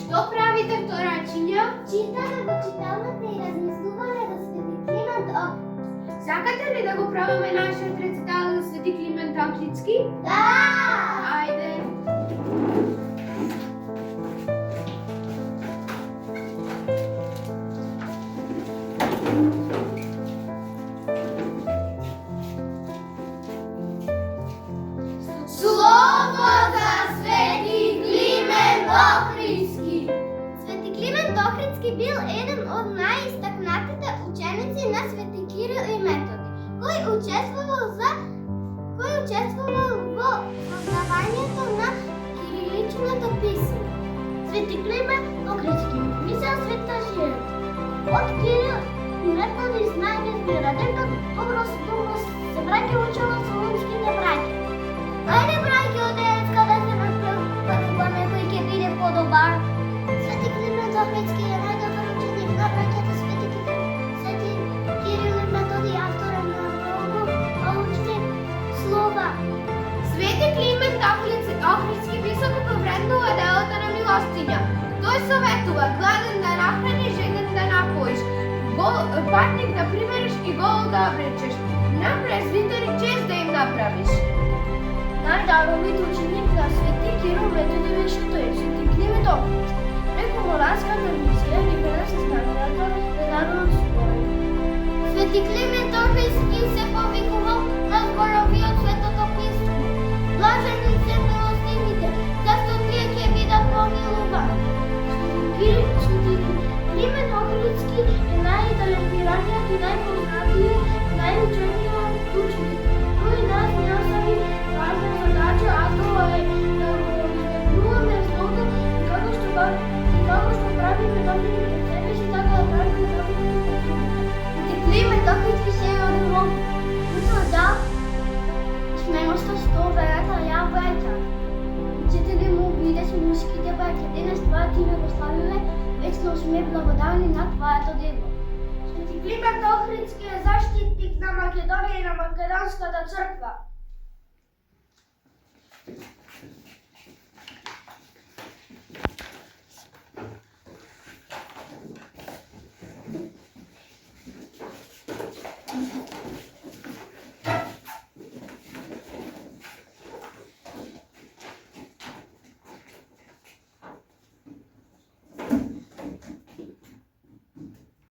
Що правите вторачення? Читаме го читалната и размислуваме за Свети Климент Охридски. Сакате ли да го пробваме нашиот рецитал за Свети Климент Охридски? Да! Ајде. Слово за Свети Климент Охридски. Свети Климент Охридски бил еден од најистакнатите ученици на Свети Кирил и Методи, кој учествувал во создавањето на кириличното писмо. Свети Климент Охридски мислел светожијата. Од Кирил и Методи знаење збирадека добро се браќа учело со лумските браќа. Ајде, браќо, денеска да се напрекува некој ќе биде подобар. Свети Климент Охридски е најдобар ученик на браќата Свети Кирил и Методи, авторот на многу научни слова. Свети Климент Охридски високо повреднува делото на милостиња. Тој советува гладен да нахраниш, жеден да напоиш, патник да прибереш и гол да обречеш. На презвитери чест да им направиш. Најдаровит ученик на Свети Кирил Методи беше тој, Свети Климент Охридски. Преку моранската мисија ги пренесе знанието на народот свој. Свети Климент Охридски се повикувал на зборови од Светото писмо. Блажени се милостивите, зашто тие ќе бидат помилувани. Свети Климент Охридски е најталентираниот и најпознатиот, најучениот ученик, кој нас не остави важна задача, а тоа е да го избегнуваме злото и како што правиме добри пред себе си, така да правиме добри пред другите. Свети Климент Охридски се јавил мислел да смелоста што верата ја веќа. Учители му бидеш мушките баќа. Денес тоа ти го славиме, вечно сме благодарни на твоето дело. Свети Климент Охридски е заштитник на Македонија и на Македонската црква.